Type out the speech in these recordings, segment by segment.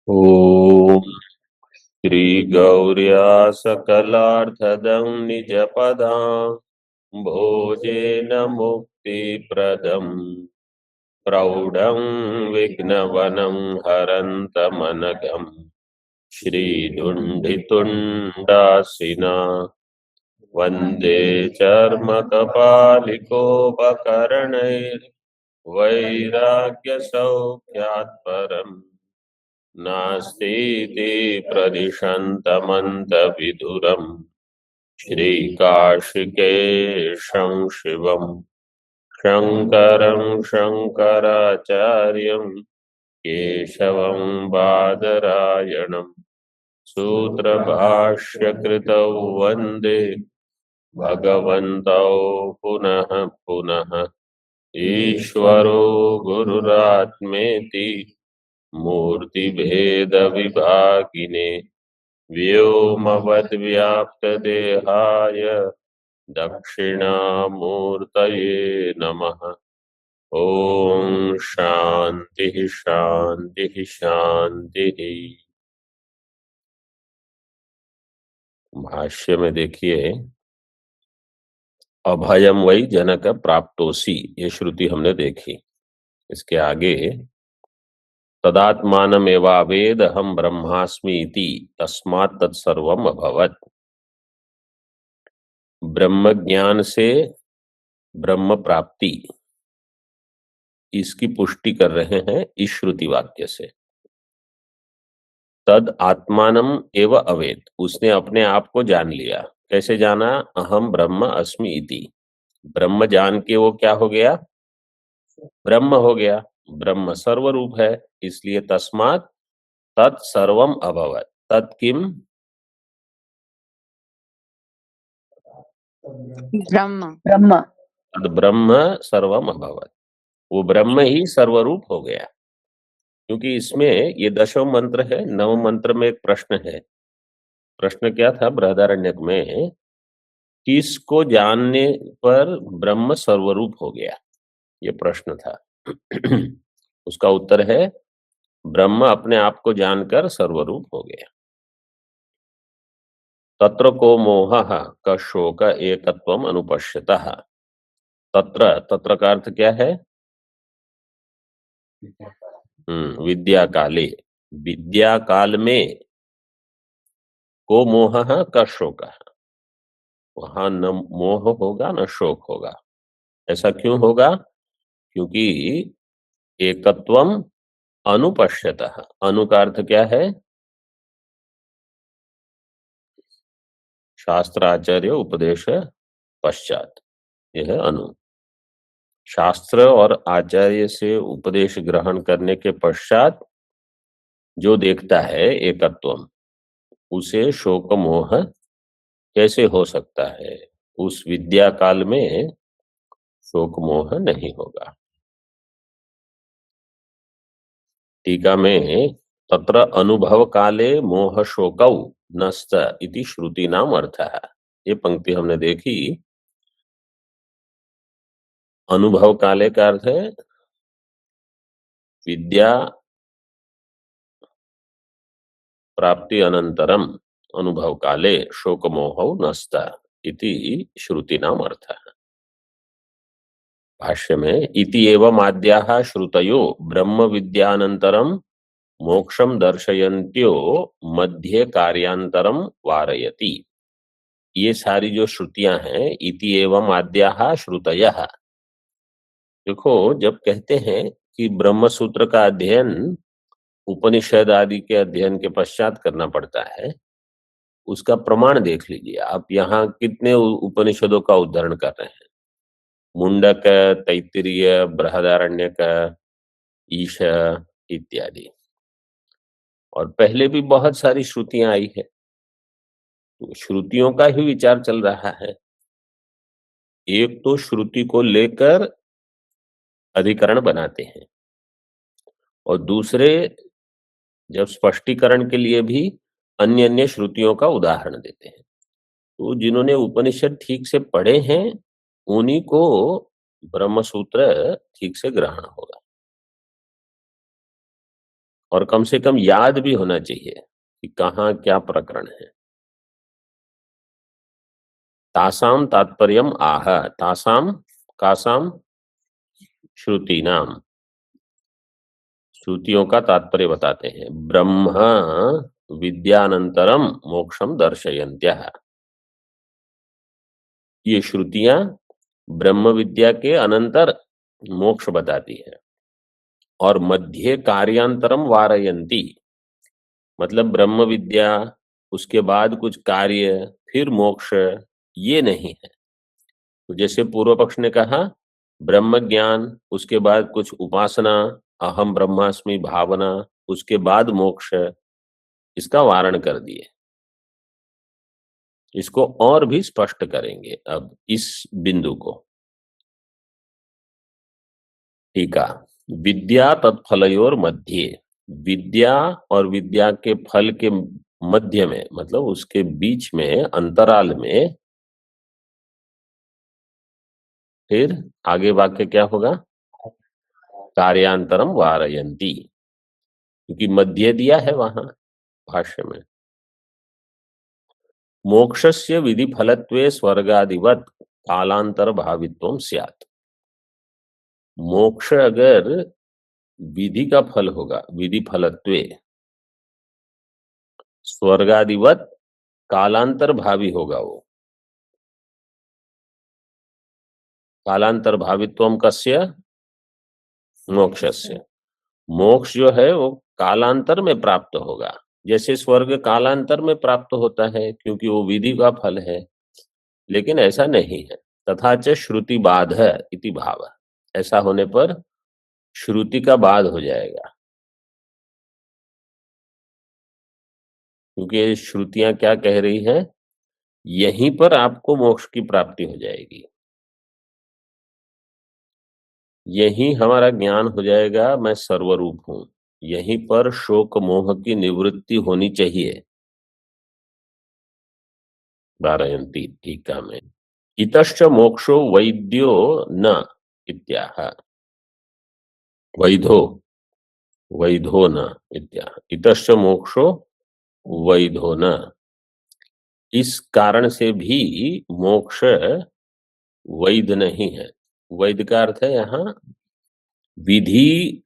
ॐ श्रीगौर्या सकलार्थदं निजपदां भोजेन मुक्तिप्रदं प्रौढं विघ्नवनं हरन्तमनघं श्रीदुण्डितुण्डासिना वन्दे चर्मकपालिकोपकरणैर्वैराग्यसौख्यात् परम् नास्तीति प्रदिशन्तमन्तविदुरम् श्रीकार्षिकेशं शिवम् शङ्करं शङ्कराचार्यं केशवं बादरायणम् सूत्रभाष्यकृतौ वन्दे भगवन्तौ पुनः पुनः ईश्वरो गुरुरात्मेति मूर्तिभेदविभागिने व्योमवद्व्याप्तदेहाय दक्षिणामूर्तये नमः। ओम शांति शांति शांति। भाष्य में देखिए, अभयम वै जनक प्राप्तोसी, ये श्रुति हमने देखी। इसके आगे तदात्मानमेवावेद हम ब्रह्मास्मि इति तस्मात् तत्सर्वम अभवत्। ब्रह्म ज्ञान से ब्रह्म प्राप्ति, इसकी पुष्टि कर रहे हैं इस श्रुति वाक्य से। तद आत्मानम एव अवेद, उसने अपने आप को जान लिया। कैसे जाना? अहम ब्रह्म अस्मि इति, ब्रह्म जान के वो क्या हो गया? ब्रह्म हो गया। ब्रह्म सर्वरूप है, इसलिए तस्मात् तत्सर्वम अभवत्। तत् किम? ब्रह्म ब्रह्म तद ब्रह्म सर्वम अभवत्, वो ब्रह्म ही सर्वरूप हो गया। क्योंकि इसमें ये 10वां मंत्र है। 9वें मंत्र में एक प्रश्न है। प्रश्न क्या था बृहदारण्यक में? किसको जानने पर ब्रह्म सर्वरूप हो गया, ये प्रश्न था। उसका उत्तर है ब्रह्म अपने आप को जानकर सर्वरूप हो गया। तत्र को मोह का शोक एकत्वम अनुपश्यतः। तत्र, तत्र का अर्थ क्या है? विद्या काले, विद्या काल में को मोह का शोक, वहां न मोह होगा न शोक होगा। ऐसा क्यों होगा? क्योंकि एकत्वम अनुपश्यतः, अनु का अर्थ क्या है? शास्त्राचार्य उपदेश पश्चात, यह है अनु। शास्त्र और आचार्य से उपदेश ग्रहण करने के पश्चात जो देखता है एकत्वम, उसे शोक मोह कैसे हो सकता है? उस विद्या काल में शोक मोह नहीं होगा। टीका में तत्र अनुभव काले मोह शोकौ नस्त इति श्रुति नाम अर्थ है। ये पंक्ति हमने देखी। अनुभव काले का अर्थ है विद्या प्राप्ति अनंतरम अनुभव काले शोक मोह नस्त इति श्रुति नाम अर्थ है। भाष्य में इति एवं आद्याः श्रुतयो ब्रह्म विद्यानंतरम मोक्षम दर्शयन्त्यो मध्य कार्यांतरम वारयति। ये सारी जो श्रुतियां हैं, इति एवं आद्याः श्रुतयः। देखो, जब कहते हैं कि ब्रह्म सूत्र का अध्ययन उपनिषद आदि के अध्ययन के पश्चात करना पड़ता है, उसका प्रमाण देख लीजिए आप। यहाँ कितने उपनिषदों का उद्धरण कर रहे हैं? मुंडक, तैत्तिरीय, बृहदारण्यक, ईश इत्यादि। और पहले भी बहुत सारी श्रुतियां आई है, तो श्रुतियों का ही विचार चल रहा है। एक तो श्रुति को लेकर अधिकरण बनाते हैं, और दूसरे जब स्पष्टीकरण के लिए भी अन्य अन्य श्रुतियों का उदाहरण देते हैं। तो जिन्होंने उपनिषद ठीक से पढ़े हैं, उन्हीं को ब्रह्म सूत्र ठीक से ग्रहण होगा। और कम से कम याद भी होना चाहिए कि कहाँ क्या प्रकरण है। तासाम तात्पर्यम आह, तासाम कासाम श्रुतीनाम, श्रुतियों का तात्पर्य बताते हैं। ब्रह्म विद्यानंतरम मोक्षम दर्शयन्त्यः, ये श्रुतियां ब्रह्म विद्या के अनंतर मोक्ष बताती है। और मध्य कार्यांतरम वारयंती, मतलब ब्रह्म विद्या, उसके बाद कुछ कार्य, फिर मोक्ष, ये नहीं है। तो जैसे पूर्व पक्ष ने कहा ब्रह्म ज्ञान, उसके बाद कुछ उपासना, अहम ब्रह्मास्मि भावना, उसके बाद मोक्ष, इसका वारण कर दिए। इसको और भी स्पष्ट करेंगे अब इस बिंदु को। टीका, विद्या तत्फलयोर मध्य, विद्या और विद्या के फल के मध्य में, मतलब उसके बीच में, अंतराल में, फिर आगे वाक्य क्या होगा? कार्यांतरम वारयंती, क्योंकि मध्य दिया है वहां भाष्य में। मोक्षस्य विधि फलत्वे स्वर्गादिवत कालांतर भावित्वम स्यात्, मोक्ष अगर विधि का फल होगा, विधि फलत्वे, स्वर्गादिवत कालांतर भावी होगा वो। कालांतर भावित्वम कस्य? मोक्षस्य, मोक्ष जो है वो कालांतर में प्राप्त होगा। जैसे स्वर्ग कालांतर में प्राप्त होता है क्योंकि वो विधि का फल है, लेकिन ऐसा नहीं है। तथा च श्रुति बाध इति भाव, ऐसा होने पर श्रुति का बाध हो जाएगा, क्योंकि ये श्रुतियां क्या कह रही है, यहीं पर आपको मोक्ष की प्राप्ति हो जाएगी, यही हमारा ज्ञान हो जाएगा, मैं सर्वरूप हूं, यहीं पर शोक मोह की निवृत्ति होनी चाहिए। वारयंती टीका में, इतश्च मोक्षो वैद्यो न इत्याह, वैधो, वैधो न इत्याह, इतश्च मोक्षो वैधो न, इस कारण से भी मोक्ष वैध नहीं है। वैध का अर्थ है यहाँ विधि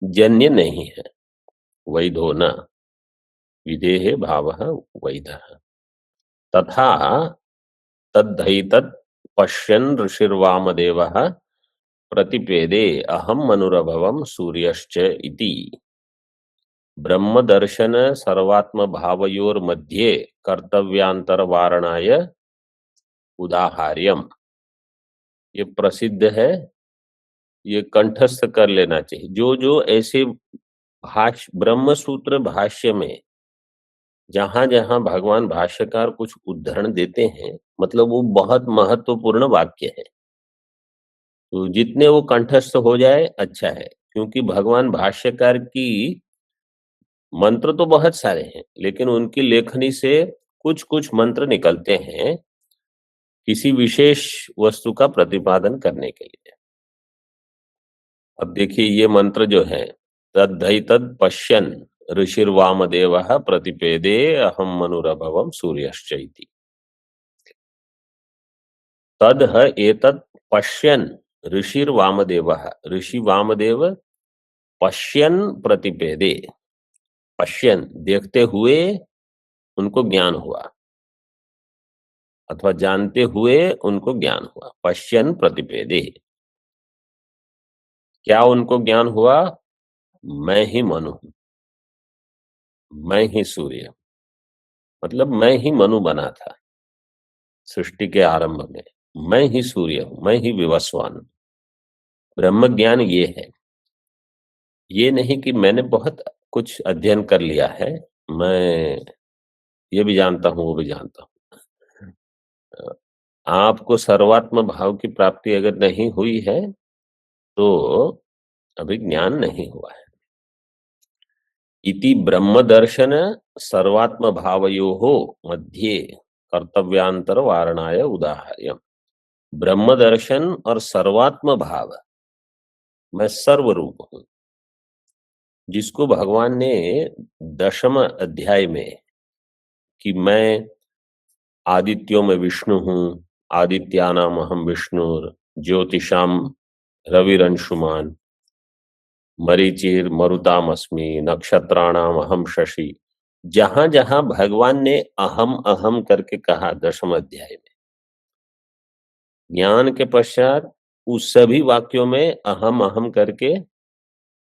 जन्य नहीं है। वैधो न, विधेः भावः वैधः। तथा तद्धैतत् पश्यन् ऋषिर्वामदेवः प्रतिपेदे अहम मनुरभवम सूर्यश्च इति ब्रह्म दर्शन सर्वात्म भावयोर मध्ये कर्तव्यांतर वारणाय उदाहार्यम, ये प्रसिद्ध है, ये कंठस्थ कर लेना चाहिए। जो जो ऐसे भाष्य, ब्रह्म सूत्र भाष्य में जहां जहां भगवान भाष्यकार कुछ उद्धरण देते हैं, मतलब वो बहुत महत्वपूर्ण वाक्य है, तो जितने वो कंठस्थ हो जाए अच्छा है। क्योंकि भगवान भाष्यकार की मंत्र तो बहुत सारे हैं, लेकिन उनकी लेखनी से कुछ कुछ मंत्र निकलते हैं किसी विशेष वस्तु का प्रतिपादन करने के लिए। अब देखिए ये मंत्र जो है, तद्धैतत् पश्यन् ऋषिर्वामदेवः प्रतिपेदे अहम मनुरभवम सूर्यश्च इति, तद है एतत् पश्यन् ऋषिर्वामदेवः, ऋषि वामदेव पश्यन् प्रतिपेदे, पश्यन् देखते हुए उनको ज्ञान हुआ, अथवा जानते हुए उनको ज्ञान हुआ। पश्यन् प्रतिपेदे, क्या उनको ज्ञान हुआ? मैं ही मनु हूं, मैं ही सूर्य, मतलब मैं ही मनु बना था सृष्टि के आरंभ में, मैं ही सूर्य हूं, मैं ही विवस्वान हूं। ब्रह्म ज्ञान ये है, ये नहीं कि मैंने बहुत कुछ अध्ययन कर लिया है, मैं ये भी जानता हूं वो भी जानता हूं। आपको सर्वात्म भाव की प्राप्ति अगर नहीं हुई है तो अभी ज्ञान नहीं हुआ है। इति ब्रह्म दर्शन सर्वात्म भावयोः मध्ये कर्तव्यांतर वारणाय उदाहर्यम, ब्रह्म दर्शन और सर्वात्म भाव, मैं सर्वरूप हूं, जिसको भगवान ने 10वें अध्याय में कि मैं आदित्यों में विष्णु हूँ, आदित्यानाम अहम विष्णुर, ज्योतिषाम रविरंशुमान, मरीचिर मरुतामस्मि, नक्षत्राणाम अहम शशि। जहां जहां भगवान ने अहम अहम करके कहा 10वें अध्याय में, ज्ञान के पश्चात उस सभी वाक्यों में अहम अहम करके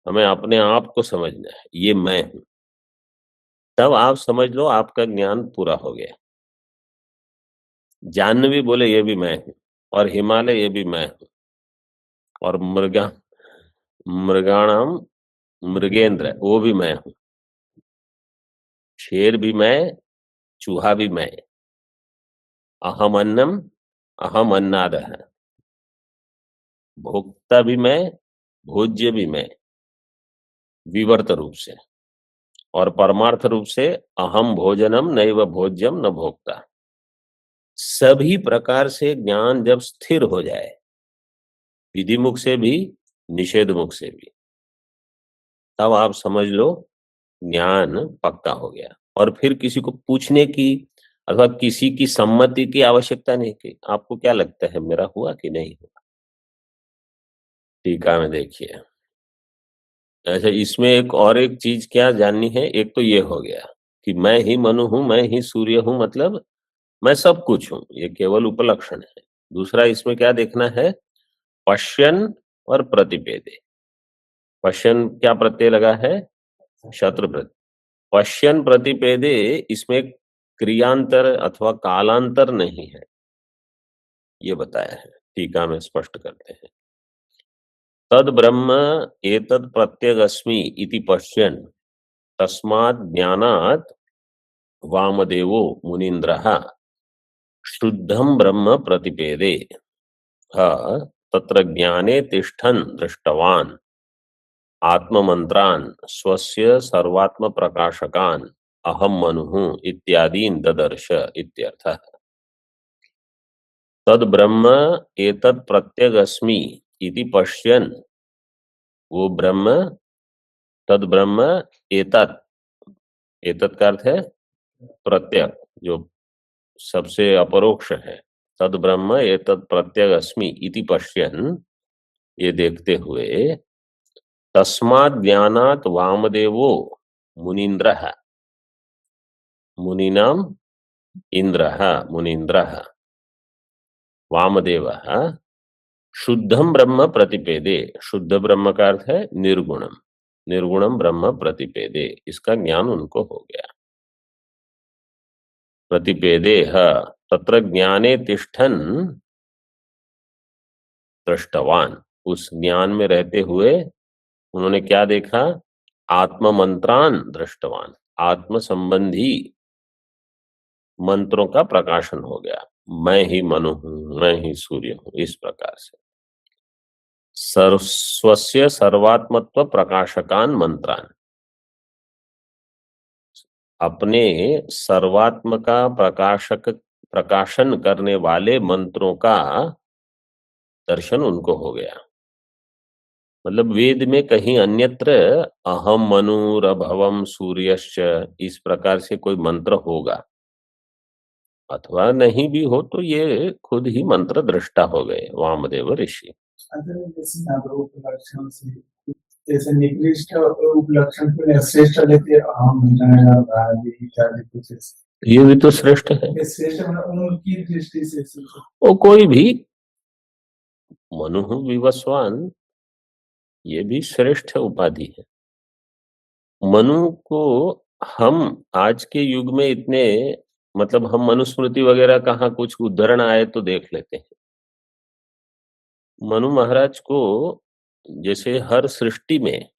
हमें अपने आप को समझना है, ये मैं हूं। तब आप समझ लो आपका ज्ञान पूरा हो गया। जाह्नवी बोले ये भी मैं हूं, और हिमालय ये भी मैं हूं, और मृगाणाम मृगेंद्र वो भी मैं हूं, शेर भी मैं, चूहा भी मैं। अहम अन्नम अहम अन्नादः, भोक्ता भी मैं, भोज्य भी मैं, विवर्त रूप से। और परमार्थ रूप से अहम भोजनम नैव भोज्यम न भोक्ता। सभी प्रकार से ज्ञान जब स्थिर हो जाए, विधि मुख से भी, निषेध मुख से भी, तब आप समझ लो ज्ञान पक्का हो गया। और फिर किसी को पूछने की अथवा किसी की सम्मति की आवश्यकता नहीं कि आपको क्या लगता है मेरा हुआ कि नहीं हुआ। टीका में देखिए। अच्छा, इसमें एक चीज क्या जाननी है। एक तो ये हो गया कि मैं ही मनु हूं, मैं ही सूर्य हूं, मतलब मैं सब कुछ हूं, ये केवल उपलक्षण है। दूसरा इसमें क्या देखना है, पश्यन और प्रतिपेदे। पश्यन क्या प्रत्यय लगा है, शत्रु प्रत्यय। पश्यन प्रतिपेदे, इसमें क्रियांतर अथवा कालांतर नहीं है, ये बताया है। टीका में स्पष्ट करते हैं, तद ब्रह्म एतद प्रत्यगस्मि इति पश्यन् तस्मात् ज्ञानात् वामदेवो मुनीन्द्रः शुद्धं ब्रह्म प्रतिपेदे तत्र ज्ञाने तिष्ठन् दृष्टवान् आत्ममन्त्रान् स्वस्य सर्वात्म प्रकाशकान् अहम मनुः इत्यादीन् ददर्श इत्यर्थः। तद ब्रह्म एतत् प्रत्यगस्मि इति पश्यन्, वो ब्रह्म, तद ब्रह्म एतत्, एतत् का अर्थ है प्रत्यक, जो सबसे अपरोक्ष है। तद ब्रह्म एतत् प्रत्यगस्मि इति पश्यन्, ये देखते हुए, तस्मात् ज्ञानात् वामदेवो मुनीन्द्रः, मुनीनाम इंद्रः मुनीन्द्रः, वामदेवः शुद्धम ब्रह्म प्रतिपेदे, शुद्ध ब्रह्म का अर्थ है निर्गुणम, निर्गुणम ब्रह्म प्रतिपेदे, इसका ज्ञान उनको हो गया। प्रतिपेदे तत्र ज्ञाने तिष्ठन दृष्टवान, उस ज्ञान में रहते हुए उन्होंने क्या देखा, आत्म मंत्रान दृष्टवान, आत्म संबंधी मंत्रों का प्रकाशन हो गया। मैं ही मनु हूं, मैं ही सूर्य हूं, इस प्रकार से स्वस्य सर्वात्मत्व प्रकाशकान मंत्रान, अपने सर्वात्म का प्रकाशन करने वाले मंत्रों का दर्शन उनको हो गया। मतलब वेद में कहीं अन्यत्र अहम मनुरभवम सूर्यश्च इस प्रकार से कोई मंत्र होगा, अथवा नहीं भी हो तो ये खुद ही मंत्र दृष्टा हो गए वामदेव ऋषि। जैसे निकृष्ट उपलक्षण के लिए श्रेष्ठ लेते अहम इत्यादि कुछ ऐसे, ये भी तो श्रेष्ठ है। श्रेष्ठ उनकी दृष्टि से वो कोई भी मनु विवस्वान, ये भी श्रेष्ठ उपाधि है। मनु को हम आज के युग में इतने, मतलब हम मनुस्मृति वगैरह कहाँ कुछ उद्धरण आए तो देख लेते हैं। मनु महाराज को जैसे हर सृष्टि में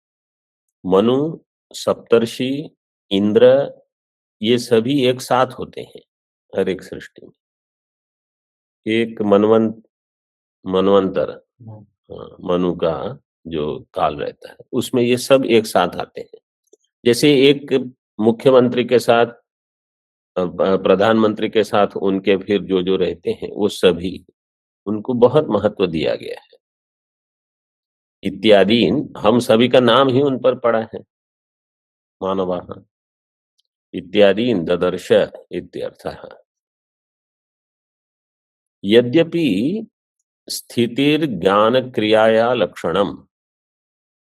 मनु, सप्तर्षि, इंद्र, ये सभी एक साथ होते हैं। हर एक सृष्टि में एक मनवंतर, मनु का जो काल रहता है उसमें ये सब एक साथ आते हैं। जैसे एक मुख्यमंत्री के साथ, प्रधानमंत्री के साथ उनके फिर जो जो रहते हैं वो सभी, उनको बहुत महत्व दिया गया है। इत्यादि हम सभी का नाम ही उन पर पड़ा है। मानवाः इत्यादि ददर्श इत्यर्थः। यद्यपि स्थितिर्ज्ञानक्रियाया लक्षणम्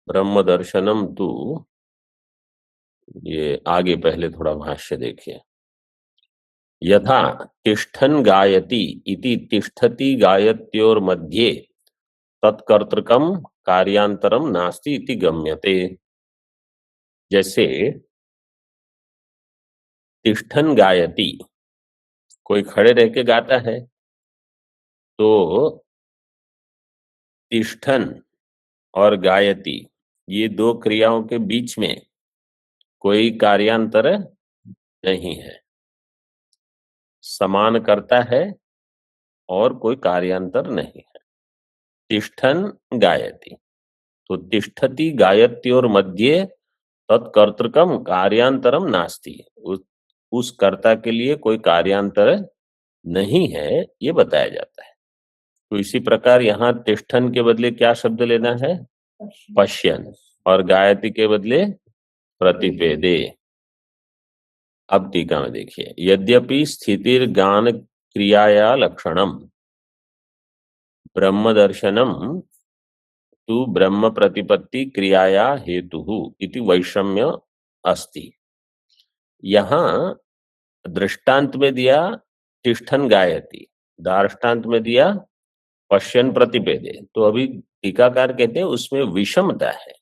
ब्रह्मदर्शनम तु, ये आगे पहले थोड़ा भाष्य देखिए। यथा तिष्ठन् गायति इति तिष्ठति गायत्योर्मध्ये तत्कर्तृकम कार्यांतरम नास्ति इति गम्यते। जैसे तिष्ठन् गायति, कोई खड़े रह के गाता है, तो तिष्ठन् और गायति ये दो क्रियाओं के बीच में कोई कार्यांतर नहीं है, समान करता है और कोई कार्यांतर नहीं है। तिष्ठन् गायति, तो तिष्ठति गायत्योर मध्ये तत्कर्तृकम कार्यांतरम नास्ति, उस कर्ता के लिए कोई कार्यांतर नहीं है, ये बताया जाता है। तो इसी प्रकार यहाँ तिष्ठन के बदले क्या शब्द लेना है? पश्यन, और गायति के बदले प्रतिपेदे। अब टीका में देखिए, यद्यपि स्थितिर्ज्ञान क्रियाया लक्षणम ब्रह्म दर्शनम तु ब्रह्म प्रतिपत्ति क्रियाया हेतु इति वैषम्य अस्ति। यहां दृष्टांत में दिया तिष्ठन गायति, दार्ष्टान्त में दिया पश्यन प्रतिपेदे। तो अभी टीकाकार कहते हैं उसमें विषमता है,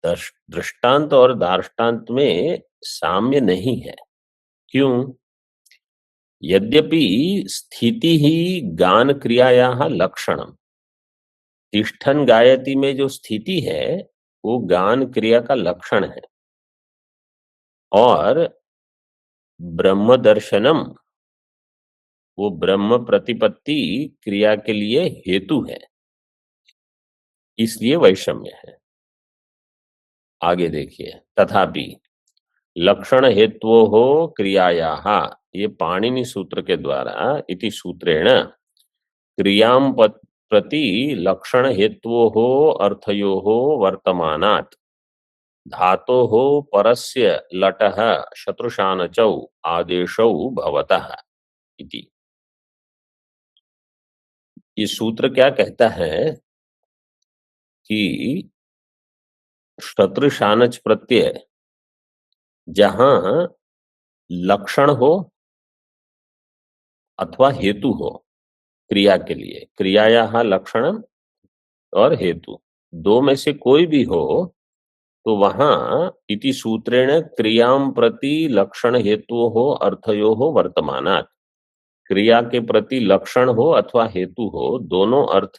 दृष्टांत और दार्ष्टान्त में साम्य नहीं है। क्यों? यद्यपि स्थिति ही गान क्रियाया लक्षणम, तिष्ठन गायति में जो स्थिति है वो गान क्रिया का लक्षण है, और ब्रह्म दर्शनम वो ब्रह्म प्रतिपत्ति क्रिया के लिए हेतु है, इसलिए वैषम्य है। आगे देखिए, तथापि लक्षण हेतु हो क्रियायाः, ये पाणिनि सूत्र के द्वारा इति सूत्रेण क्रियां प्रति लक्षण हेतु हो अर्थयो हो वर्तमानात् धातो हो परस्य लटः शत्रुशानचौ आदेशौ भवतः इति। ये सूत्र क्या कहता है कि शत्रुशानच प्रत्यय जहां लक्षण हो अथवा हेतु हो क्रिया के लिए, क्रियाया लक्षण और हेतु दो में से कोई भी हो, तो वहां इति सूत्रेण क्रियां प्रति लक्षण हेतु हो अर्थयो हो वर्तमानात्, क्रिया के प्रति लक्षण हो अथवा हेतु हो, दोनों अर्थ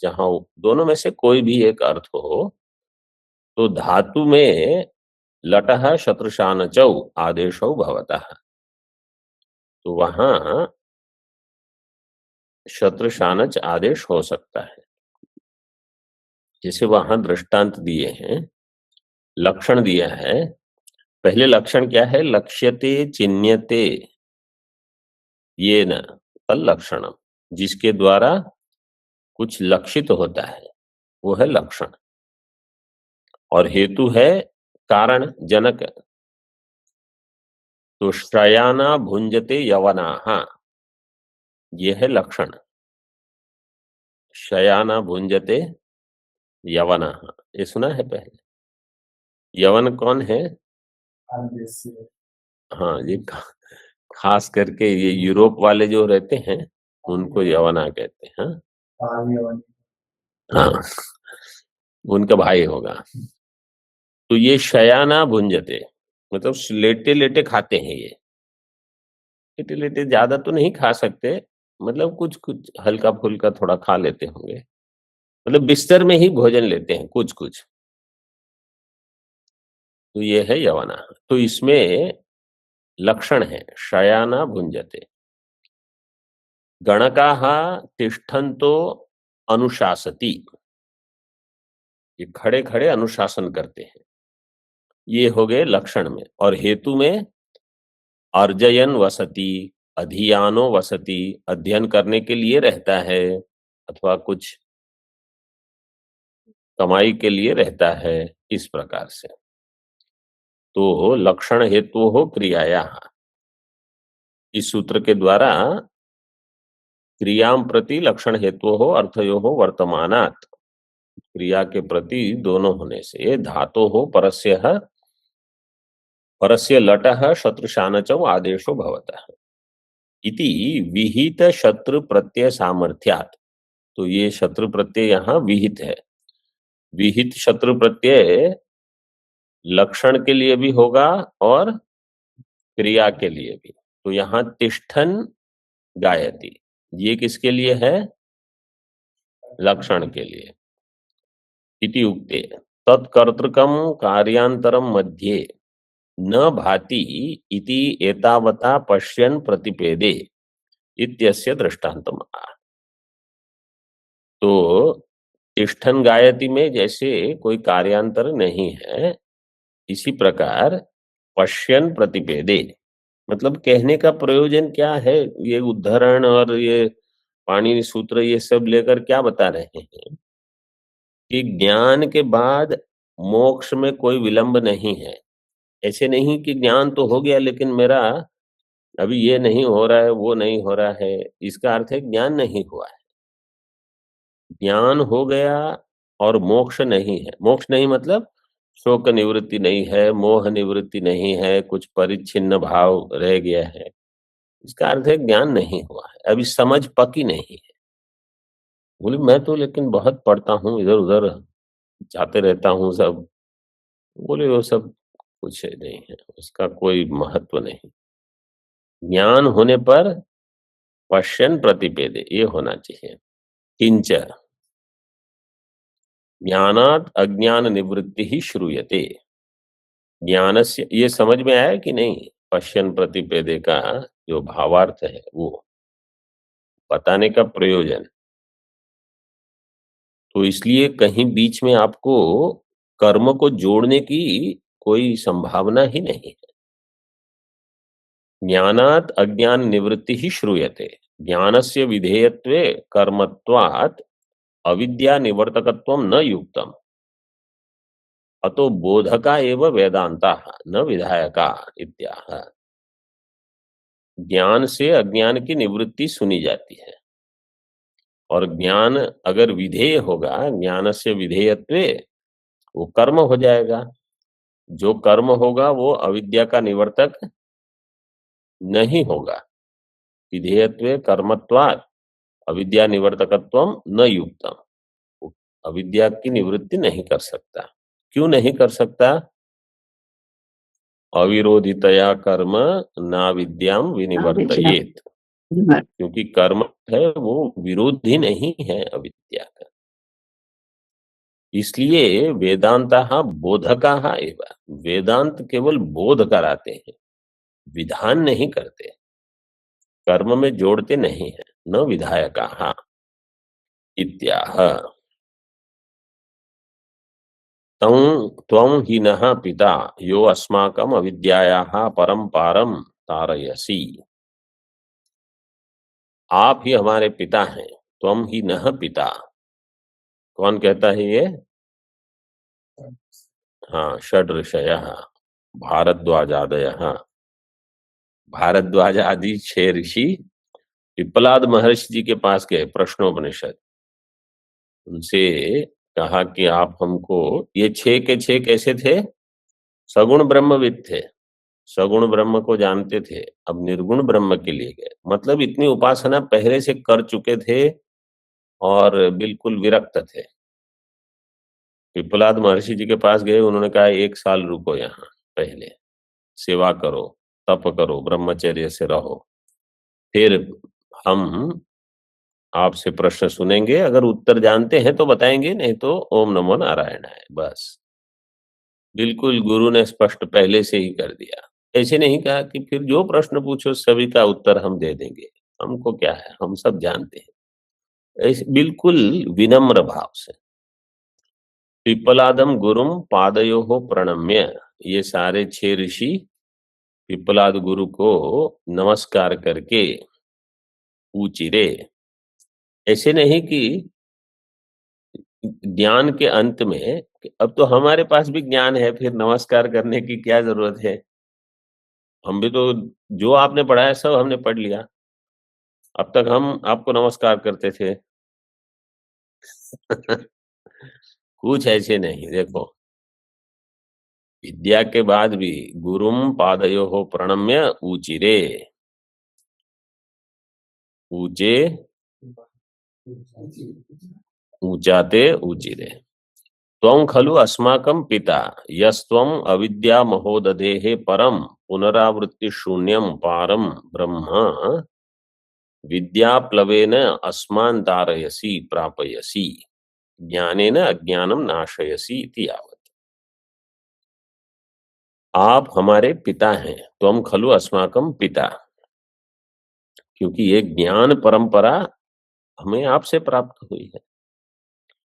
जहां दोनों में से कोई भी एक अर्थ हो, तो धातु में लटः शत्रुशानचौ आदेशौ भवतः, तो वहां शत्रुशानच आदेश हो सकता है। जैसे वहां दृष्टांत दिए हैं, लक्षण दिया है। पहले लक्षण क्या है? लक्ष्यते चिन्यते येन तल्लक्षणम, जिसके द्वारा कुछ लक्षित होता है वो है लक्षण, और हेतु है कारण जनक। तो श्रयाना भुंजते यवनाः, ये है लक्षण। शयाना भुंजते यवनाः, ये सुना है पहले? यवन कौन है? हाँ, ये खास करके ये यूरोप वाले जो रहते हैं उनको यवना कहते हैं। हाँ, उनका भाई होगा। तो ये शयाना भुंजते मतलब लेटे लेटे खाते हैं। ये लेटे लेटे ज्यादा तो नहीं खा सकते, मतलब कुछ कुछ हल्का फुल्का थोड़ा खा लेते होंगे, मतलब बिस्तर में ही भोजन लेते हैं कुछ कुछ। तो ये है यवना। तो इसमें लक्षण है शयाना भुंजते। गणकाः तिष्ठन्तो अनुशासति, ये खड़े खड़े अनुशासन करते हैं, ये हो गए लक्षण में। और हेतु में अर्जयन वसति, अधियानो वसति, अध्ययन करने के लिए रहता है अथवा कुछ कमाई के लिए रहता है, इस प्रकार से। तो लक्षण हेतु हो क्रियाया, इस सूत्र के द्वारा क्रियां प्रति लक्षण हेतु हो अर्थयो हो वर्तमानात्, क्रिया के प्रति दोनों होने से धातो हो परस्य लटः शत्रुशानचौ आदेशो भवतः इति विहित शत्रु प्रत्यय सामर्थ्यात्। तो ये शत्रु प्रत्यय यहाँ विहित है। विहित शत्रु प्रत्यय लक्षण के लिए भी होगा और क्रिया के लिए भी। तो यहाँ तिष्ठन गायति, ये किसके लिए है? लक्षण के लिए। इति उक्ते तत्कर्तृकं कार्यान्तरं मध्ये न भाति इति एतावता पश्यन् प्रतिपेदे इत्यस्य दृष्टान्तम। तो तिष्ठन गायति में जैसे कोई कार्यांतर नहीं है, इसी प्रकार पश्यन प्रतिपेदे, मतलब कहने का प्रयोजन क्या है? ये उद्धरण और ये पाणिनि सूत्र ये सब लेकर क्या बता रहे हैं कि ज्ञान के बाद मोक्ष में कोई विलंब नहीं है। ऐसे नहीं कि ज्ञान तो हो गया लेकिन मेरा अभी ये नहीं हो रहा है, वो नहीं हो रहा है, इसका अर्थ है ज्ञान नहीं हुआ है। ज्ञान हो गया और मोक्ष नहीं है। मोक्ष नहीं मतलब शोक निवृत्ति नहीं है, मोह निवृत्ति नहीं है, कुछ परिच्छिन्न भाव रह गया है, इसका अर्थ है ज्ञान नहीं हुआ है, अभी समझ पकी नहीं है। बोले मैं तो लेकिन बहुत पढ़ता हूँ, इधर उधर जाते रहता हूँ सब। बोले वो सब कुछ नहीं है, उसका कोई महत्व नहीं। ज्ञान होने पर पश्यन प्रतिपेदे ये होना चाहिए। किंच ज्ञानात् अज्ञान निवृत्ति ही श्रूयते। ज्ञान से ये समझ में आया कि नहीं? पश्यन प्रतिपेदे का जो भावार्थ है वो बताने का प्रयोजन। तो इसलिए कहीं बीच में आपको कर्म को जोड़ने की कोई संभावना ही नहीं है। ज्ञानात् अज्ञान निवृत्ति ही श्रूयते। ज्ञानस्य विधेयत्वे कर्मत्वात् अविद्या निवर्तकत्वं न युक्तम् अतो बोधका एव वेदांता न विधायका इत्याह। ज्ञान से अज्ञान की निवृत्ति सुनी जाती है और ज्ञान अगर विधेय होगा, ज्ञान से विधेयत्वे, वो कर्म हो जाएगा। जो कर्म होगा वो अविद्या का निवर्तक नहीं होगा। विधेयत्वे कर्मत्वात् अविद्या निवर्तकत्वम न युक्तम, वो अविद्या की निवृत्ति नहीं कर सकता। क्यों नहीं कर सकता? अविरोधितया कर्म ना विद्याम विनिवर्तयेत, क्योंकि कर्म है वो विरोधी नहीं है अविद्या का। इसलिए वेदांता बोधका एवं, वेदांत केवल बोध कराते हैं, विधान नहीं करते, कर्म में जोड़ते नहीं है। न विधायका इत्याह। त्वं हि नः पिता यो अस्माकम अविद्यायाः परं पारं तारयसि। आप ही हमारे पिता हैं। त्वं हि नः पिता, कौन कहता है ये? हाँ, षड ऋषयः भारद्वाजादयः। भारद्वाज आदि 6 ऋषि पिप्पलाद महर्षि जी के पास गए प्रश्नोपनिषद, उनसे कहा कि आप हमको, ये 6 के 6 कैसे थे? सगुण ब्रह्मविद थे, सगुण ब्रह्म को जानते थे। अब निर्गुण ब्रह्म के लिए गए, मतलब इतनी उपासना पहले से कर चुके थे और बिल्कुल विरक्त थे। पिप्पलाद महर्षि जी के पास गए, उन्होंने कहा 1 साल रुको, यहाँ पहले सेवा करो, तप करो, ब्रह्मचर्य से रहो, फिर हम आपसे प्रश्न सुनेंगे, अगर उत्तर जानते हैं तो बताएंगे, नहीं तो ओम नमो नारायण है बस। बिल्कुल गुरु ने स्पष्ट पहले से ही कर दिया। ऐसे नहीं कहा कि फिर जो प्रश्न पूछो सभी का उत्तर हम दे देंगे, हमको क्या है, हम सब जानते हैं। ऐसे बिल्कुल विनम्र भाव से। पिप्पलादम गुरुम पादयोः प्रणम्य, ये सारे 6 ऋषि पिप्पलाद गुरु को नमस्कार करके पूचिरे। ऐसे नहीं कि ज्ञान के अंत में अब तो हमारे पास भी ज्ञान है, फिर नमस्कार करने की क्या जरूरत है? हम भी तो जो आपने पढ़ा है सब हमने पढ़ लिया। अब तक हम आपको नमस्कार करते थे। कुछ ऐसे नहीं, देखो, विद्या के बाद भी गुरुम पादयोः प्रणम्य ऊचिरे, ऊचे ऊचाते ऊचिरे। त्वं खलु अस्माकं पिता यस्त्वं अविद्या महोदधेः परं पुनरावृत्ति शून्यं पारं ब्रह्म विद्याप्लवेन अस्मान् तारयसि प्रापयसि ज्ञानेन अज्ञानं नाशयसि इति यावत्। आप हमारे पिता हैं, त्वं खलु अस्माकं पिता, क्योंकि ये ज्ञान परंपरा हमें आपसे प्राप्त हुई है।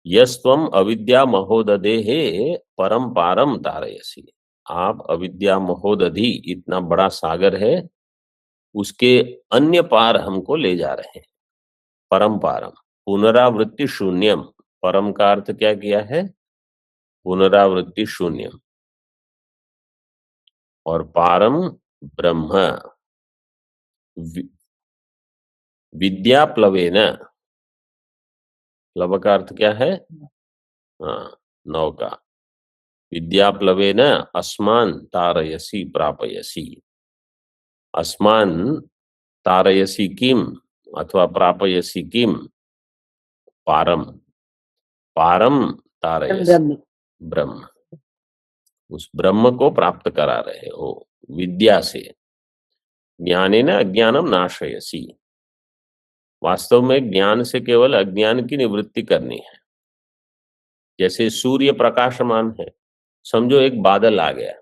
यस्त्वं अविद्या महोदधेः परं पारं तारयसि, आप अविद्या महोदधि इतना बड़ा सागर है, उसके अन्य पार हमको ले जा रहे हैं। परम पारम, पुनरावृत्ति शून्यम, परम का अर्थ क्या किया है? पुनरावृत्ति शून्यम, और पारम ब्रह्म, विद्या प्लवेन, प्लव का अर्थ क्या है? हाँ, नौका। विद्या प्लवेन अस्मान तारयसि प्रापयसि, अस्मान तारयसि किम अथवा प्रापयसि किम, पारम, पारम तारयसि ब्रह्म, उस ब्रह्म को प्राप्त करा रहे हो विद्या से। ज्ञानेन अज्ञानम नाशयसि, वास्तव में ज्ञान से केवल अज्ञान की निवृत्ति करनी है। जैसे सूर्य प्रकाशमान है, समझो एक बादल आ गया,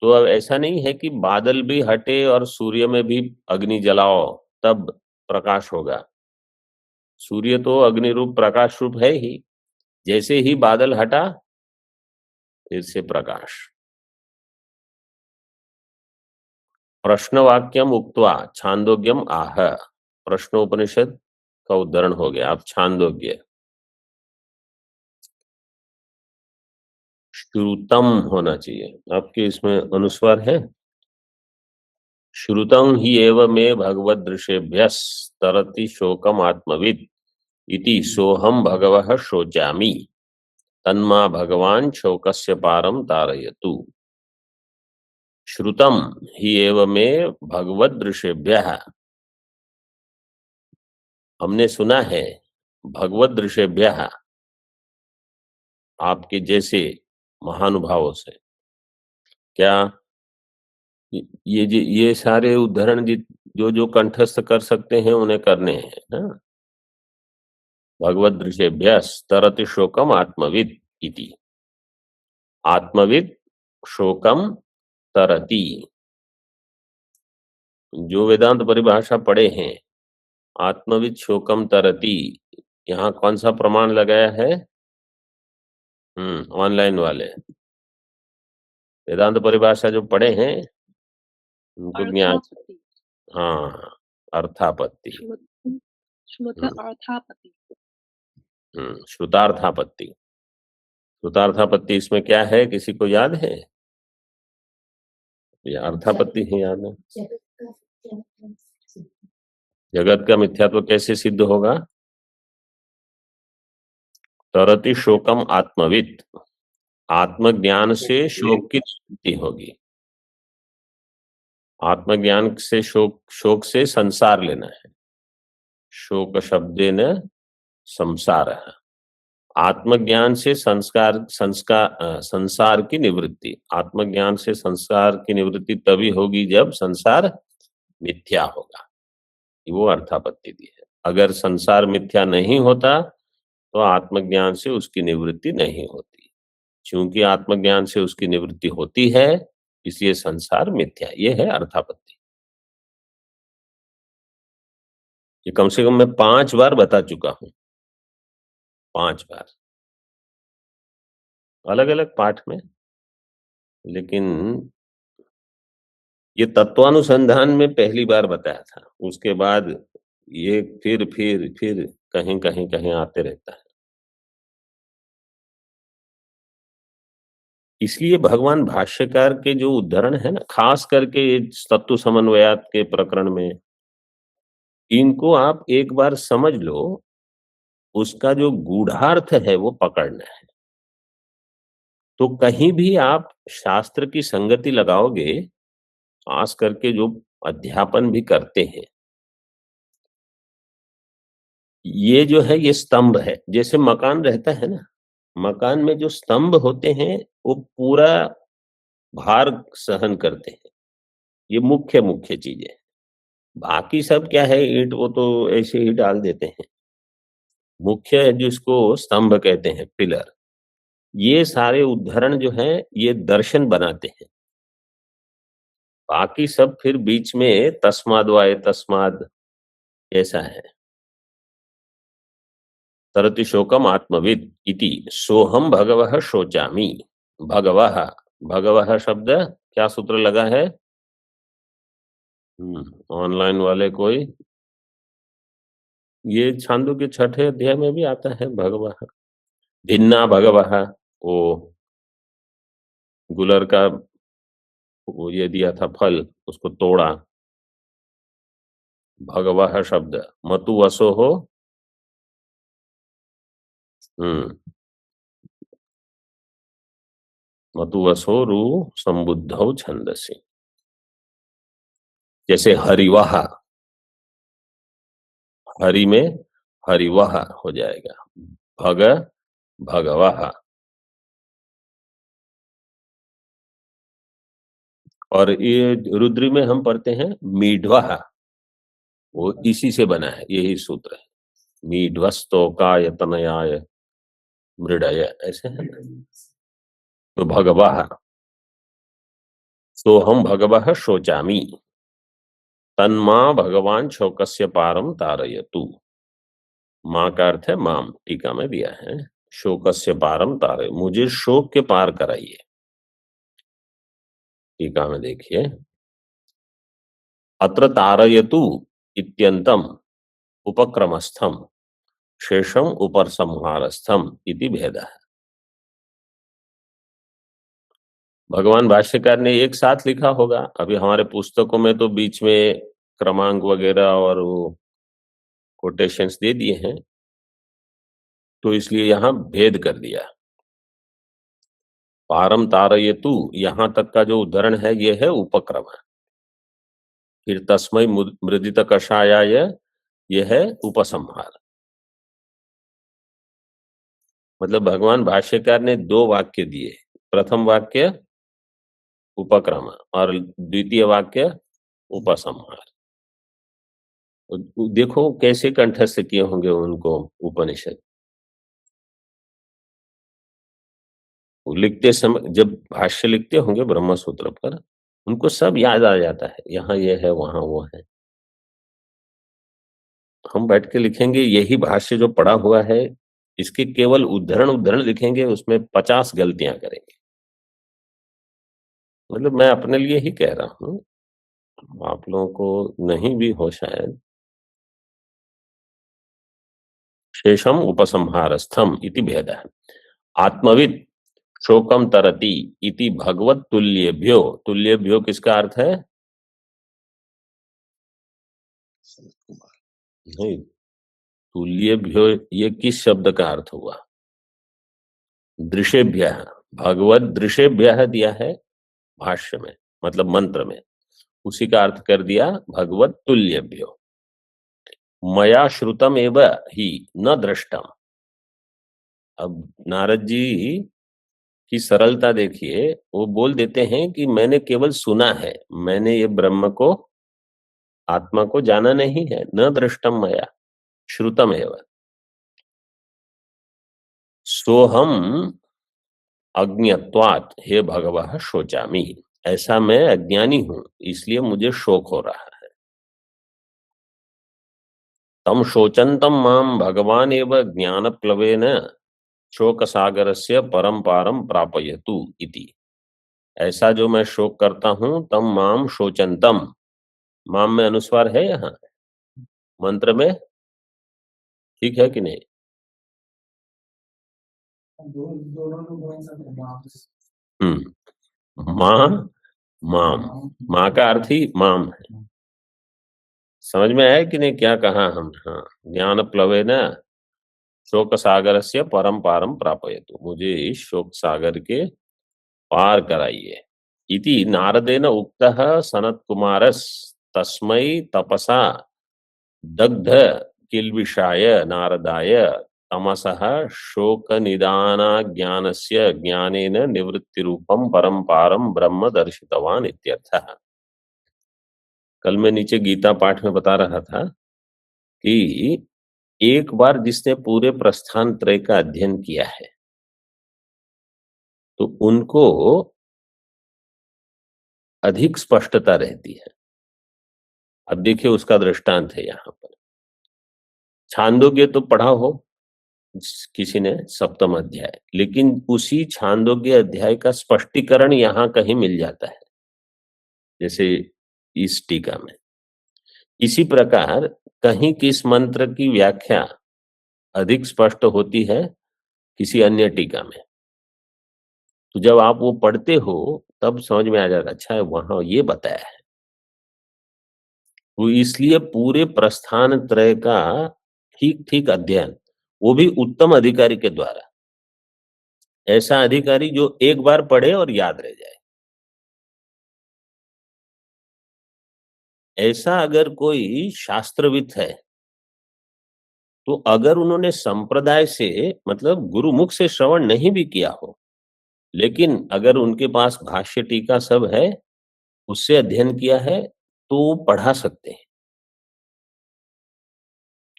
तो अब ऐसा नहीं है कि बादल भी हटे और सूर्य में भी अग्नि जलाओ तब प्रकाश होगा। सूर्य तो अग्नि रूप प्रकाश रूप है ही, जैसे ही बादल हटा फिर से प्रकाश। प्रश्नवाक्यम उक्त्वा छांदोग्यम आह, प्रश्नोपनिषद का उदाहरण हो गया। आप छांदोग्य, श्रुतम होना चाहिए, आपके इसमें अनुस्वार है। श्रुतं हि एव मे भगवद दृशेभ्यस् तरति शोकम आत्मविद इति सोहम भगवः शोचामि तन्मा भगवान शोकस्य पारम तारयतु। श्रुतम हि एव मे भगवद दृशेभ्यः, हमने सुना है, भगवद दृशेभ्यः, आपके जैसे महानुभावों से। क्या ये सारे उदाहरण जो जो कंठस्थ कर सकते हैं उन्हें करने हैं ना। भगवद दृशेभ्यस् तरति शोकम आत्मविद इति, आत्मविद शोकम तरति, जो वेदांत परिभाषा पढ़े हैं, आत्मविद शोकम तरति, यहाँ कौन सा प्रमाण लगाया है? ऑनलाइन वाले वेदांत परिभाषा जो पढ़े हैं उनको ज्ञान, हाँ, अर्थापत्ति, श्रुतार्थापत्ति। श्रुतार्थापत्ति इसमें क्या है, किसी को याद है? या अर्थापत्ति है याद है? जगत का मिथ्यात्व कैसे सिद्ध होगा? तरति शोकम आत्मविद, आत्मज्ञान से शोक की निवृत्ति होगी। आत्मज्ञान से शोक से संसार लेना है। शोक शब्देन संसार, आत्मज्ञान से संसार की निवृत्ति, आत्मज्ञान से संसार की निवृत्ति तभी होगी जब संसार मिथ्या होगा, वो अर्थापत्ति दी है। अगर संसार मिथ्या नहीं होता तो आत्मज्ञान से उसकी निवृत्ति नहीं होती, क्योंकि आत्मज्ञान से उसकी निवृत्ति होती है, इसलिए संसार मिथ्या। ये है अर्थापत्ति। ये कम से कम मैं 5 बार बता चुका हूं, 5 बार, अलग अलग पाठ में। लेकिन ये तत्वानुसंधान में पहली बार बताया था, उसके बाद ये फिर कहीं कहीं कहीं आते रहता है। इसलिए भगवान भाष्यकार के जो उद्धरण है ना, खास करके ये तत्व समन्वयात के प्रकरण में, इनको आप एक बार समझ लो, उसका जो गूढ़ार्थ है वो पकड़ना है। तो कहीं भी आप शास्त्र की संगति लगाओगे, खास करके जो अध्यापन भी करते हैं, ये जो है ये स्तंभ है। जैसे मकान रहता है ना, मकान में जो स्तंभ होते हैं वो पूरा भार सहन करते हैं। ये मुख्य मुख्य चीजें हैं। बाकी सब क्या है, ईंट वो तो ऐसे ही डाल देते हैं। मुख्य है जिसको स्तंभ कहते हैं, पिलर। ये सारे उद्धरण जो हैं ये दर्शन बनाते हैं। बाकी सब फिर बीच में तस्माद वाय तस्माद ऐसा है। तरति शोकम आत्मविद इति सोहम भगवः शोचामि। भगवः, भगवः शब्द क्या सूत्र लगा है? ऑनलाइन वाले कोई, ये छांदोग्य के 6ठे अध्याय में भी आता है भगवः। भिन्ना भगवः, वो गुलर का वो ये दिया था फल, उसको तोड़ा। भगवः शब्द मतु वसो हो। हम्म मतु वसो रु संबुद्धौ छंदसि। जैसे हरिवाह, हरि में हरिवाह हो जाएगा। भग भगवाह। और ये रुद्री में हम पढ़ते हैं मीढवाह, वो इसी से बना है, यही सूत्र है। मीढ्वस्तोकाय तनयाय मृडय, ऐसे है ना। तो भगवाह, तो हम भगवः शोचामि। तन्मा भगवान शोकस्य पारम तारयतु। मां का अर्थ है माम, टीका में दिया है। शोकस्य पारम तारय, मुझे शोक के पार कराइए। टीका में देखिए, अत्र तारयतु इत्यंतम उपक्रमस्थम शेषम उपसंहारस्थम इति भेदः। भगवान भाष्यकार ने एक साथ लिखा होगा, अभी हमारे पुस्तकों में तो बीच में क्रमांक वगैरह और वो कोटेशंस दे दिए हैं, तो इसलिए यहां भेद कर दिया। पारम तारयतु यहां तक का जो उद्धरण है ये है उपक्रम। फिर तस्मै मृदित कषायाय, ये है उपसंहार। मतलब भगवान भाष्यकार ने दो वाक्य दिए। प्रथम वाक्य उपक्रम और द्वितीय वाक्य उपसंहार। देखो कैसे कंठस्थ किए होंगे उनको उपनिषद। लिखते समय जब भाष्य लिखते होंगे ब्रह्म सूत्र पर, उनको सब याद आ जाता है, यहाँ ये है वहां वो है। हम बैठ के लिखेंगे यही भाष्य जो पढ़ा हुआ है, इसके केवल उद्धरण उद्धरण लिखेंगे, उसमें 50 गलतियां करेंगे। मतलब मैं अपने लिए ही कह रहा हूं, आप लोगों को नहीं भी हो शायद। शेषम उपसंहारस्थम इति भेदः। आत्मविद शोकम तरति इति भगवत तुल्येभ्यो। तुल्येभ्यो किसका अर्थ है? नहीं, तुल्येभ्यो ये किस शब्द का अर्थ हुआ? दृशेभ्य, भगवत दृशेभ्य दिया है भाष्य में, मतलब मंत्र में, उसी का अर्थ कर दिया भगवत तुल्येभ्यो। मया श्रुतम एव ही न दृष्टम। अब नारद जी की सरलता देखिए, वो बोल देते हैं कि मैंने केवल सुना है, मैंने ये ब्रह्म को, आत्मा को जाना नहीं है। न दृष्टम मया श्रुतम एव सोहम अज्ञत्वात् हे भगवः शोचामि। ऐसा मैं अज्ञानी हूं, इसलिए मुझे शोक हो रहा है। तम शोचंतम माम भगवान एव ज्ञान प्लवेन शोक सागरस्य परम पारम प्रापयतु इति। ऐसा जो मैं शोक करता हूं, तम माम शोचंतम, माम में अनुस्वार है यहाँ मंत्र में, ठीक है कि नहीं? दोनों लोग बोल सकते हैं। मां माम, मां का अर्थ ही माम है। समझ में आया कि नहीं क्या कहा हम? हाँ, ज्ञान प्लवेन शोक सागर से परम पारम प्रापयतु, मुझे इस शोक सागर के पार कराइए। इति नारदेन उक्तः सनत कुमारस तस्मै तपसा दग्ध किल्बिषाय नारदाय तमसः शोक निदाना ज्ञानस्य ज्ञानेन निवृत्ति रूपम परम पारम ब्रह्म दर्शितवान इत्यर्थः। कल मैं नीचे गीता पाठ में बता रहा था कि एक बार जिसने पूरे प्रस्थान त्रय का अध्ययन किया है तो उनको अधिक स्पष्टता रहती है। अब देखिए उसका दृष्टांत है यहां पर। छांदोग्य तो पढ़ा हो किसी ने, सप्तम अध्याय, लेकिन उसी छांदोग्य अध्याय का स्पष्टीकरण यहां कहीं मिल जाता है, जैसे इस टीका में। इसी प्रकार कहीं किस मंत्र की व्याख्या अधिक स्पष्ट होती है किसी अन्य टीका में, तो जब आप वो पढ़ते हो तब समझ में आ जाएगा, अच्छा वहां ये बताया है। वो इसलिए पूरे प्रस्थान त्रय का ठीक ठीक अध्ययन, वो भी उत्तम अधिकारी के द्वारा, ऐसा अधिकारी जो एक बार पढ़े और याद रह जाए। ऐसा अगर कोई शास्त्रविद है तो अगर उन्होंने संप्रदाय से मतलब गुरुमुख से श्रवण नहीं भी किया हो, लेकिन अगर उनके पास भाष्य टीका सब है, उससे अध्ययन किया है, तो वो पढ़ा सकते हैं।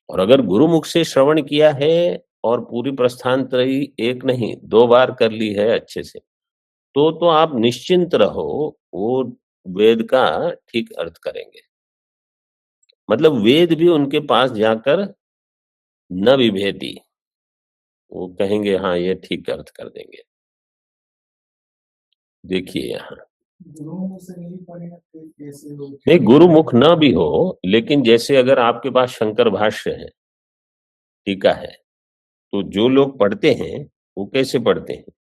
और अगर गुरुमुख से श्रवण किया है और पूरी प्रस्थान त्रयी एक नहीं 2 बार कर ली है अच्छे से, तो आप निश्चिंत रहो, वो वेद का ठीक अर्थ करेंगे। मतलब वेद भी उनके पास जाकर न विभेदी, वो कहेंगे हाँ ये ठीक अर्थ कर देंगे। देखिए यहाँ गुरुमुख से नहीं पढ़ेगा तो कैसे हो? नहीं, गुरुमुख न भी हो, लेकिन जैसे अगर आपके पास शंकर भाष्य है, टीका है, तो जो लोग पढ़ते हैं वो कैसे पढ़ते हैं?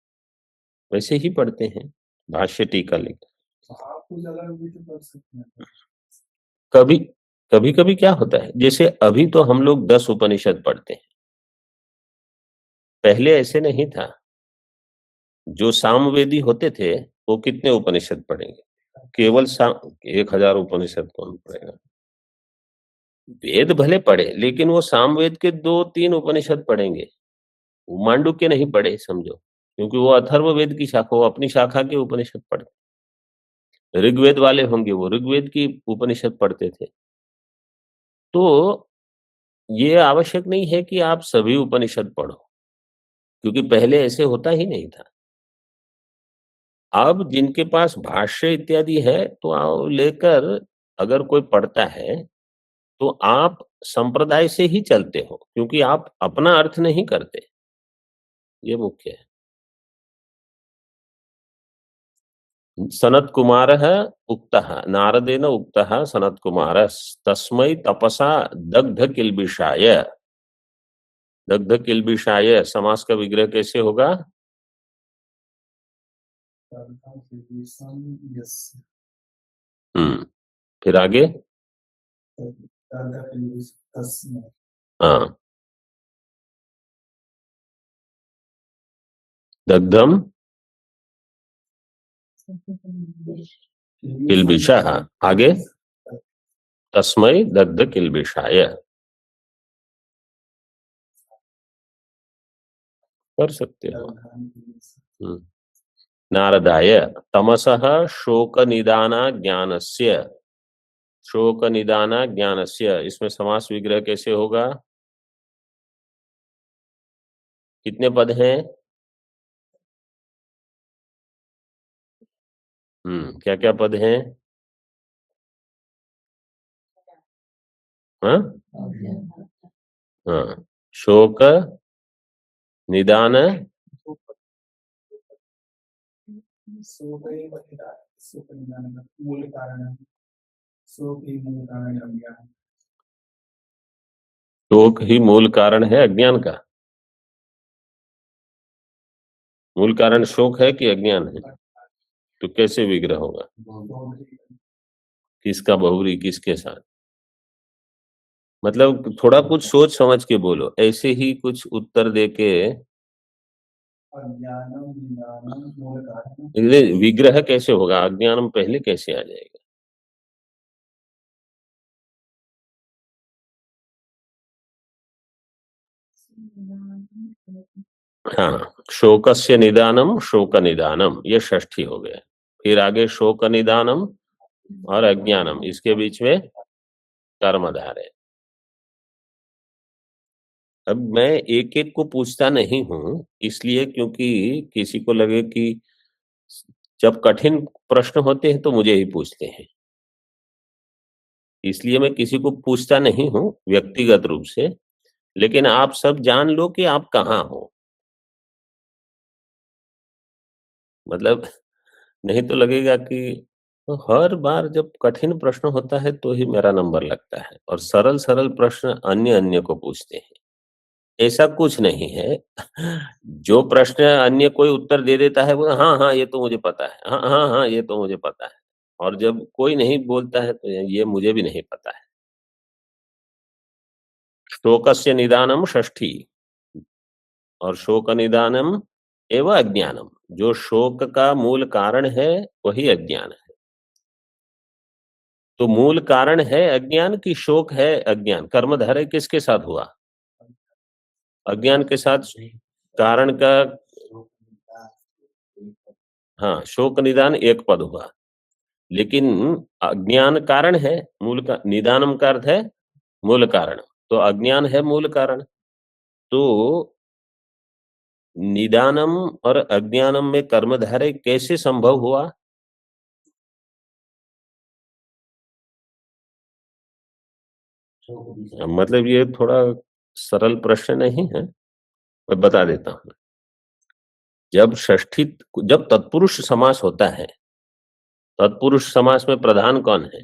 वैसे ही पढ़ते हैं, भाष्य टीका लेकर। आप कुछ अलग भी तो कर सकते हैं। कभी कभी कभी क्या होता है, जैसे अभी तो हम लोग 10 उपनिषद पढ़ते हैं, पहले ऐसे नहीं था। जो सामवेदी होते थे वो कितने उपनिषद पढ़ेंगे? केवल 1000 उपनिषद कौन पढ़ेगा? वेद भले पढ़े, लेकिन वो सामवेद के 2-3 उपनिषद पढ़ेंगे, वो मांडुक्य नहीं पढ़े समझो, क्योंकि वो अथर्ववेद की शाखा, वो अपनी शाखा के उपनिषद पढ़ते। ऋग्वेद वाले होंगे, वो ऋग्वेद की उपनिषद पढ़ते थे। तो ये आवश्यक नहीं है कि आप सभी उपनिषद पढ़ो, क्योंकि पहले ऐसे होता ही नहीं था। अब जिनके पास भाष्य इत्यादि है, तो लेकर अगर कोई पढ़ता है, तो आप संप्रदाय से ही चलते हो, क्योंकि आप अपना अर्थ नहीं करते। ये मुख्य है। सनत्कुमारः उक्तः, नारदेन उक्तः सनत्कुमारस् तस्मै तपसा दग्ध किल्बिषाय। दग्ध किल्बिषाय समास का विग्रह कैसे होगा? फिर आगे हाँ, दग्धम किल्बिषः, आगे तस्मै दग्ध किल्बिषाय कर सकते हो। नारदाय तमसः शोक निदाना ज्ञानस्य, शोक निदाना ज्ञानस्य, इसमें समास विग्रह कैसे होगा? कितने पद हैं? क्या क्या पद हैं? हाँ हाँ, शोक निदान मूल कारण, शोक ही मूल कारण अज्ञान। शोक ही मूल कारण है अज्ञान का। मूल कारण शोक है कि अज्ञान है? तो कैसे विग्रह होगा? किसका बहुरी किसके साथ? मतलब थोड़ा कुछ सोच समझ के बोलो, ऐसे ही कुछ उत्तर देके अज्ञानम निदानम मूल कारणम। ये विग्रह कैसे होगा? अज्ञानम पहले कैसे आ जाएगा? हाँ, शोकस्य निदानम शोक निदानम, ये षष्ठी हो गया। फिर आगे शोक निदानम और अज्ञानम, इसके बीच में कर्मधार है। अब मैं एक एक को पूछता नहीं हूं, इसलिए क्योंकि किसी को लगे कि जब कठिन प्रश्न होते हैं तो मुझे ही पूछते हैं, इसलिए मैं किसी को पूछता नहीं हूं व्यक्तिगत रूप से। लेकिन आप सब जान लो कि आप कहाँ हो। मतलब नहीं तो लगेगा कि तो हर बार जब कठिन प्रश्न होता है तो ही मेरा नंबर लगता है और सरल सरल प्रश्न अन्य अन्य को पूछते हैं। ऐसा कुछ नहीं है। जो प्रश्न अन्य कोई उत्तर दे देता है वो हाँ हाँ ये तो मुझे पता है, हाँ हाँ हाँ ये तो मुझे पता है, और जब कोई नहीं बोलता है तो ये मुझे भी नहीं पता है। शोकस्य निदानम षष्ठी, और शोक निदानम एवं अज्ञानम, जो शोक का मूल कारण है वही अज्ञान है। तो मूल कारण है अज्ञान की शोक है अज्ञान, कर्मधारय किसके साथ हुआ? अज्ञान के साथ। कारण का, हाँ, शोक निदान एक पद हुआ, लेकिन अज्ञान कारण है, मूल का निदानम का अर्थ है मूल कारण, तो अज्ञान है मूल कारण। तो निदानम और अज्ञानम में कर्मधारय कैसे संभव हुआ? मतलब ये थोड़ा सरल प्रश्न नहीं है, मैं बता देता हूँ। जब षष्ठी, जब तत्पुरुष समास होता है, तत्पुरुष समास में प्रधान कौन है?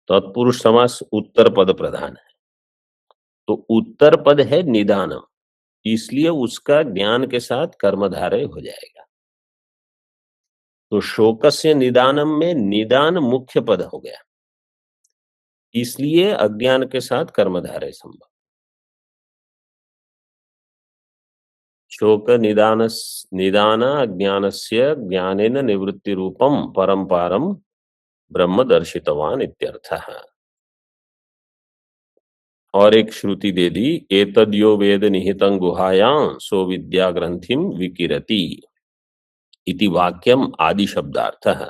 तत्पुरुष समास उत्तर पद प्रधान है, तो उत्तर पद है निदानम, इसलिए उसका ज्ञान के साथ कर्मधारय हो जाएगा। तो शोकस्य निदानम में निदान मुख्य पद हो गया, इसलिए अज्ञान के साथ कर्मधारय संभव। शोक निदान अज्ञानस्य ज्ञानेन निवृत्ति रूपम परंपारम ब्रह्म दर्शितवान इत्यर्थः। और एक श्रुति दे दी, एतद्यो वेद निहितं गुहायां सो विद्या ग्रंथिम विकिरति इति वाक्यम आदि शब्दार्थः,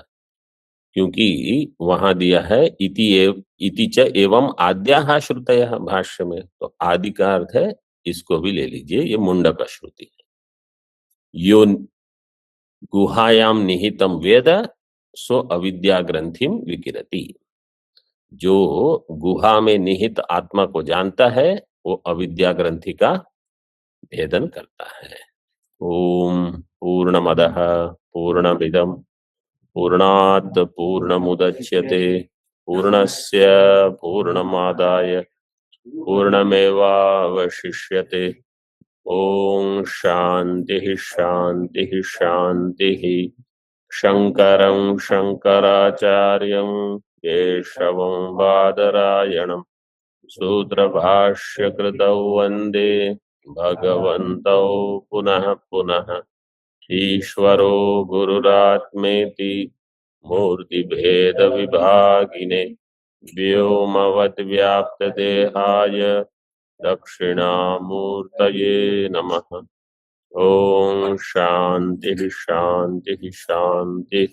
क्योंकि वहां दिया है इति च एवं आद्याः श्रुतयः भाष्य में, तो आदि का अर्थ है, इसको भी ले लीजिए, ये मुंडक श्रुति है। यो गुहायाम निहितम वेद सो अविद्या ग्रंथिम विकिरति, जो गुहा में निहित आत्मा को जानता है वो अविद्या ग्रंथि का भेदन करता है। ओम पूर्णमदः पूर्णमिदं पूर्णात् पूर्णमुदच्यते पूर्णस्य पूर्णमादाय पूर्णमेवावशिष्यते। ओम शांति शांति शांति। शंकरं शंकराचार्यं केशवं बादरायणं सूत्रभाष्यकृतौ वन्दे भगवन्तौ पुनः पुनः। ईश्वरो गुरुरात्मेति मूर्तिभेदविभागिने व्योमवद्व्याप्तदेहाय दक्षिणामूर्तये नमः। ओम शांति शांति शांति।